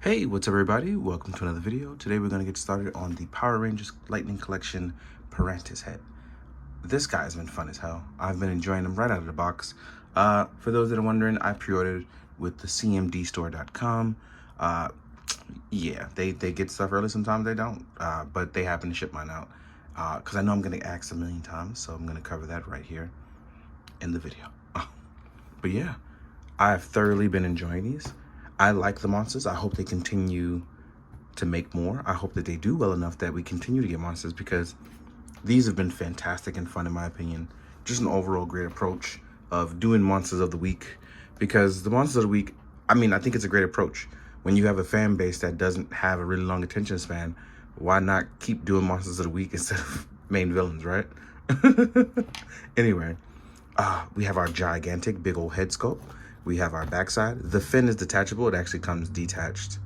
Hey, what's up everybody? Welcome to another video. Today we're going to get started on the Power Rangers Lightning Collection Pirantishead. This guy's been fun as hell. I've been enjoying him right out of the box. For those that are wondering, I pre-ordered with the cmdstore.com. Yeah, they get stuff early, sometimes they don't, but they happen to ship mine out. Because I know I'm going to ask a million times, so I'm going to cover that right here in the video. But yeah, I've thoroughly been enjoying these. I like the monsters. I hope they continue to make more. I hope that they do well enough that we continue to get monsters, because these have been fantastic and fun in my opinion. Just an overall great approach of doing monsters of the week, because the monsters of the week, I mean, I think it's a great approach. When you have a fan base that doesn't have a really long attention span, why not keep doing monsters of the week instead of main villains, right? Anyway, we have our gigantic big old head sculpt. We have our backside. The fin is detachable. It actually comes detached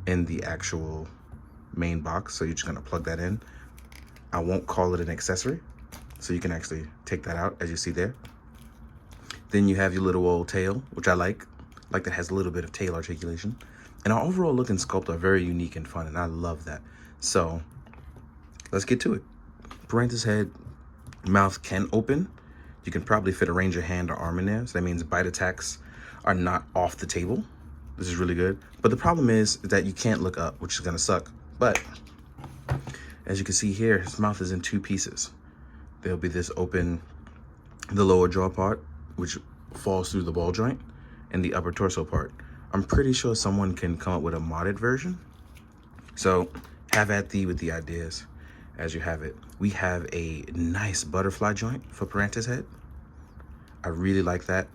in the actual main box, so you're just gonna plug that in. I won't call it an accessory, so you can actually take that out, as you see there. Then you have your little old tail, which I like that has a little bit of tail articulation. And our overall look and sculpt are very unique and fun, and I love that. So let's get to it. Pirantishead mouth can open. You can probably fit a ranger hand or arm in there, so that means bite attacks are not off the table. This is really good. But the problem is that you can't look up, which is gonna suck. But as you can see here, his mouth is in two pieces. There'll be this open, the lower jaw part, which falls through the ball joint, and the upper torso part. I'm pretty sure someone can come up with a modded version. So have at thee with the ideas as you have it. We have a nice butterfly joint for Pirantishead. I really like that,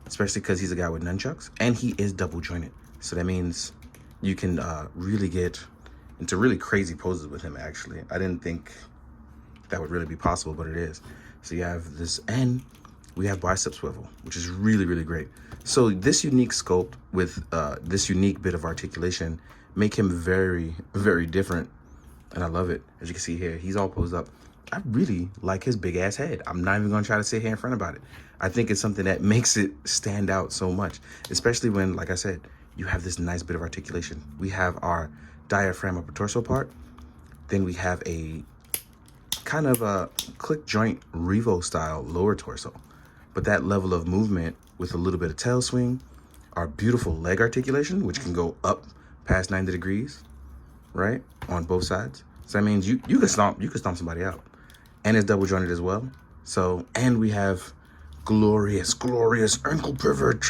especially because he's a guy with nunchucks, and he is double jointed. So that means you can really get into really crazy poses with him, actually. I didn't think that would really be possible, but it is. So you have this, and we have bicep swivel, which is really, really great. So this unique sculpt with this unique bit of articulation make him very, very different, and I love it. As you can see here, he's all posed up. I really like his big ass head. I'm not even gonna try to sit here in front about it. I think it's something that makes it stand out so much, especially when, like I said, you have this nice bit of articulation. We have our diaphragm upper torso part. Then we have a kind of a click joint Revo style lower torso. But that level of movement with a little bit of tail swing, our beautiful leg articulation, which can go up past 90 degrees, right? On both sides. So that means you can stomp somebody out. And it's double jointed as well. So, and we have glorious ankle pivot.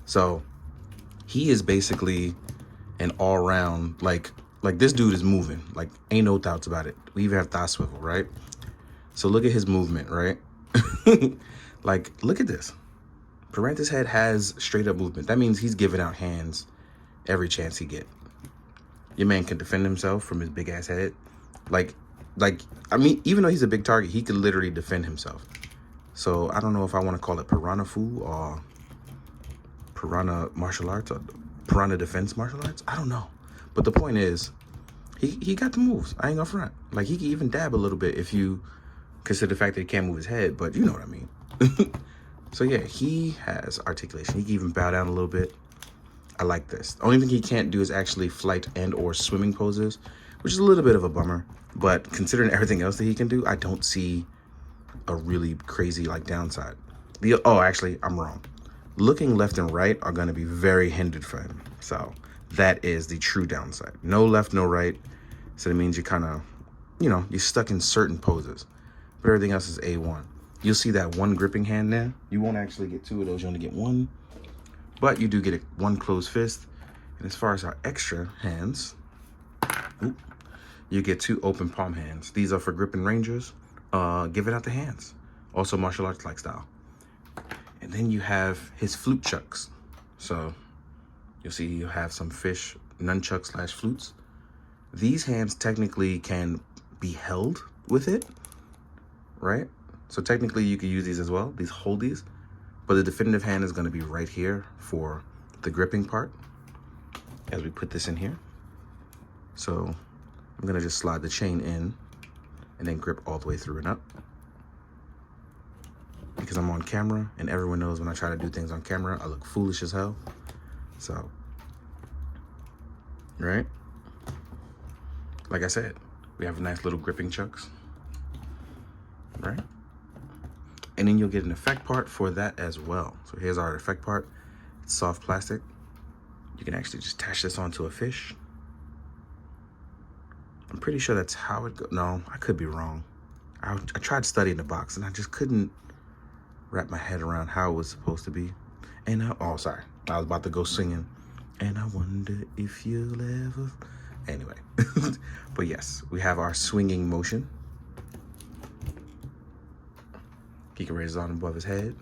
So he is basically an all-round, like this dude is moving, like ain't no doubts about it. We even have thigh swivel, right? So look at his movement, right? Like, look at this. Pirantishead has straight up movement. That means he's giving out hands every chance he get. Your man can defend himself from his big ass head. Like, I mean, even though he's a big target, he could literally defend himself. So I don't know if I want to call it Piranha Fu or Piranha Martial Arts or Piranha Defense Martial Arts. I don't know. But the point is, he got the moves. I ain't gonna front. Like, he can even dab a little bit if you consider the fact that he can't move his head, but you know what I mean. So yeah, he has articulation. He can even bow down a little bit. I like this. The only thing he can't do is actually flight and or swimming poses, which is a little bit of a bummer. But considering everything else that he can do, I don't see a really crazy like downside. Oh, actually, I'm wrong. Looking left and right are going to be very hindered for him. So that is the true downside. No left, no right. So that means you kind of, you're stuck in certain poses. But everything else is A1. You'll see that one gripping hand there. You won't actually get two of those. You only get one. But you do get one closed fist. And as far as our extra hands, you get two open palm hands. These are for gripping rangers. Giving out the hands. Also martial arts like style. And then you have his flute chucks. So you'll see you have some fish nunchuck / flutes. These hands technically can be held with it, right? So technically you could use these as well, these holdies. But the definitive hand is going to be right here for the gripping part as we put this in here. So I'm going to just slide the chain in and then grip all the way through and up. Because I'm on camera, and everyone knows when I try to do things on camera, I look foolish as hell. So right? Like I said, we have nice little gripping chucks, right? And then you'll get an effect part for that as well. So here's our effect part. It's soft plastic. You can actually just attach this onto a fish. I'm pretty sure that's how it goes. No, I could be wrong. I tried studying the box and I just couldn't wrap my head around how it was supposed to be. And oh, sorry. I was about to go singing. And I wonder if you'll ever... Anyway. But yes, we have our swinging motion. He can raise it on above his head.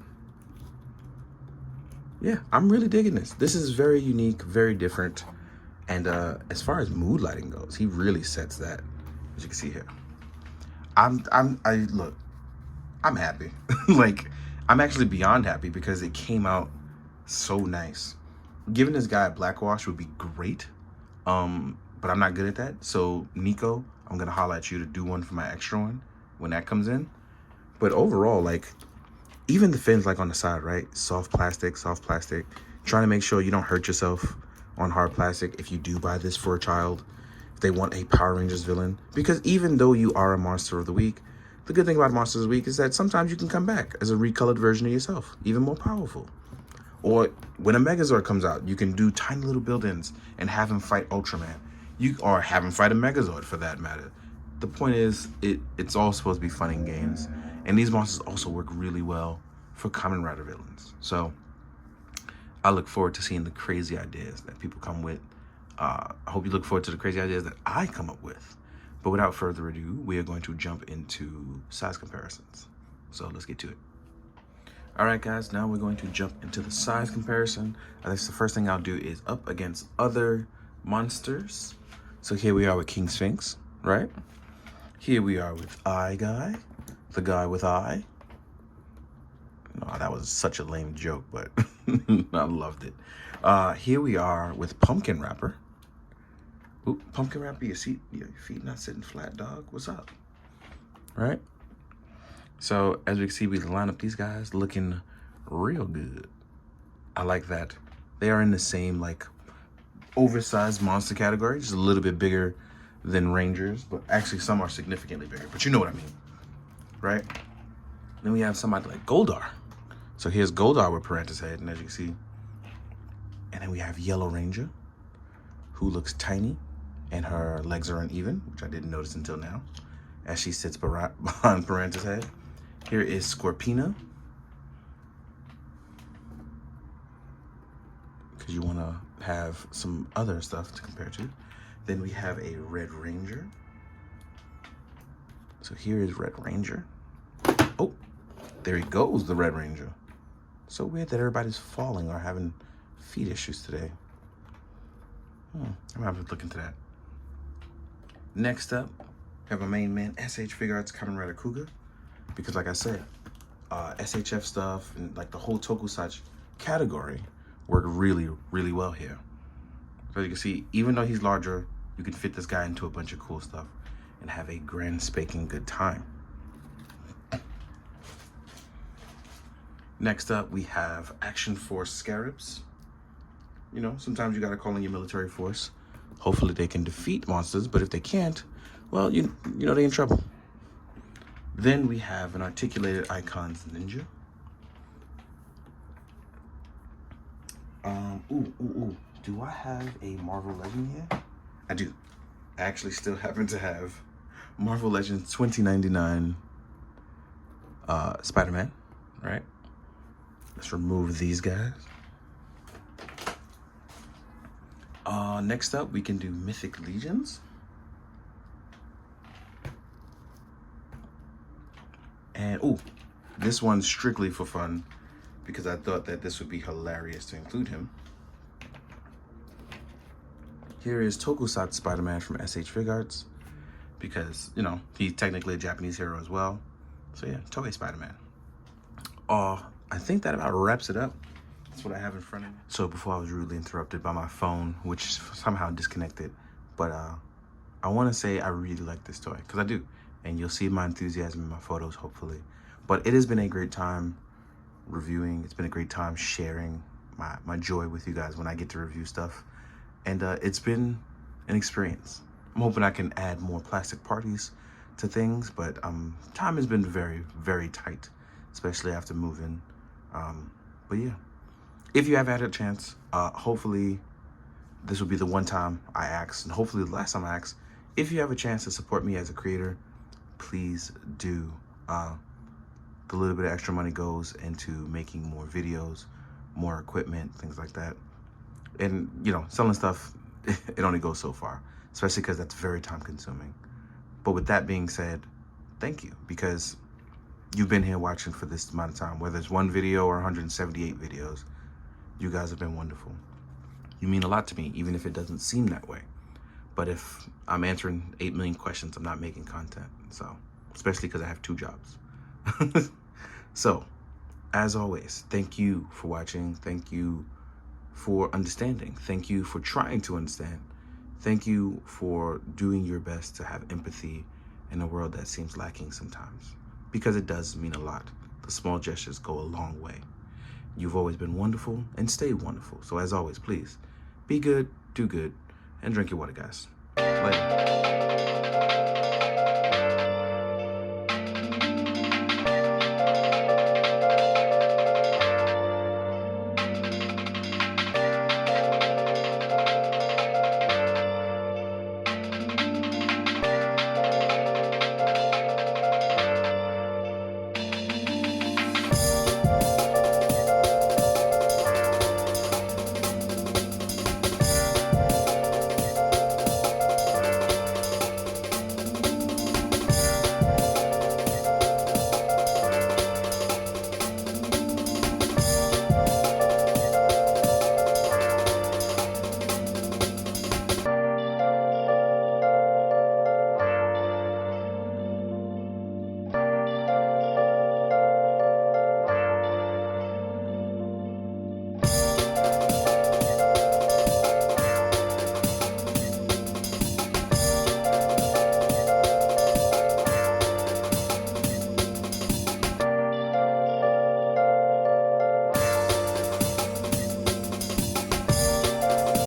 Yeah, I'm really digging this. This is very unique, very different. And as far as mood lighting goes, he really sets that, as you can see here. Look, I'm happy. Like, I'm actually beyond happy because it came out so nice. Giving this guy a black wash would be great, but I'm not good at that. So Nico, I'm gonna holler at you to do one for my extra one when that comes in. But overall, like, even the fins, like on the side, right? Soft plastic, trying to make sure you don't hurt yourself on hard plastic if you do buy this for a child, if they want a Power Rangers villain. Because even though you are a Monster of the Week, the good thing about Monsters of the Week is that sometimes you can come back as a recolored version of yourself, even more powerful. Or when a Megazord comes out, you can do tiny little build-ins and have him fight Ultraman. Or have him fight a Megazord for that matter. The point is, it's all supposed to be fun and games. And these monsters also work really well for Kamen Rider villains. So I look forward to seeing the crazy ideas that people come with. I hope you look forward to the crazy ideas that I come up with. But without further ado, we are going to jump into size comparisons. So let's get to it. All right, guys, now we're going to jump into the size comparison. I guess the first thing I'll do is up against other monsters. So here we are with King Sphinx, right? Here we are with Eye Guy, the guy with eye. No, that was such a lame joke, but I loved it. Here we are with Pumpkin Wrapper. Ooh, Pumpkin Wrapper, your feet not sitting flat, dog. What's up? Right? So as we can see, we line up these guys looking real good. I like that. They are in the same like oversized monster category, just a little bit bigger than Rangers, but actually some are significantly bigger, but you know what I mean, right? Then we have somebody like Goldar. So here's Goldar with Pirantishead, and as you can see, and then we have Yellow Ranger, who looks tiny, and her legs are uneven, which I didn't notice until now, as she sits behind Pirantishead. Here is Scorpina, because you want to have some other stuff to compare to. Then we have a Red Ranger. So here is Red Ranger. Oh, there he goes, the Red Ranger. So weird that everybody's falling or having feet issues today. I'm gonna have to look into that. Next up, we have my main man, SH Figure Arts Kamen Rider Kuga. Because like I said, SHF stuff and like the whole tokusatsu category work really, really well here. So you can see, even though he's larger, you can fit this guy into a bunch of cool stuff and have a grand spanking good time. Next up, we have Action Force Scarabs. You know, sometimes you gotta call in your military force. Hopefully they can defeat monsters, but if they can't, well, you know they're in trouble. Then we have an Articulated Icons Ninja. Do I have a Marvel Legend here? I do. I actually still happen to have Marvel Legends 2099 Spider-Man, right? Let's remove these guys. Next up, we can do Mythic Legions. And, this one's strictly for fun because I thought that this would be hilarious to include him. Here is Tokusatsu Spider-Man from SH Fig Arts because, you know, he's technically a Japanese hero as well. So yeah, Toei Spider-Man. I think that about wraps it up. That's what I have in front of me. So before I was rudely interrupted by my phone, which somehow disconnected, but I want to say I really like this toy because I do. And you'll see my enthusiasm in my photos, hopefully. But it has been a great time reviewing. It's been a great time sharing my joy with you guys when I get to review stuff. And it's been an experience. I'm hoping I can add more plastic parties to things, but time has been very, very tight, especially after moving. But yeah, if you have had a chance, hopefully this will be the one time I ask, and hopefully the last time I ask, if you have a chance to support me as a creator, please do. The little bit of extra money goes into making more videos, more equipment, things like that. And, you know, selling stuff, it only goes so far, especially because that's very time consuming. But with that being said, thank you, because you've been here watching for this amount of time, whether it's one video or 178 videos. You guys have been wonderful. You mean a lot to me, even if it doesn't seem that way. But if I'm answering 8 million questions, I'm not making content. So, especially because I have 2 jobs. So, as always, thank you for watching. Thank you for understanding. Thank you for trying to understand. Thank you for doing your best to have empathy in a world that seems lacking sometimes, because it does mean a lot. The small gestures go a long way. You've always been wonderful and stay wonderful. So as always, please be good, do good, and drink your water, guys. Later.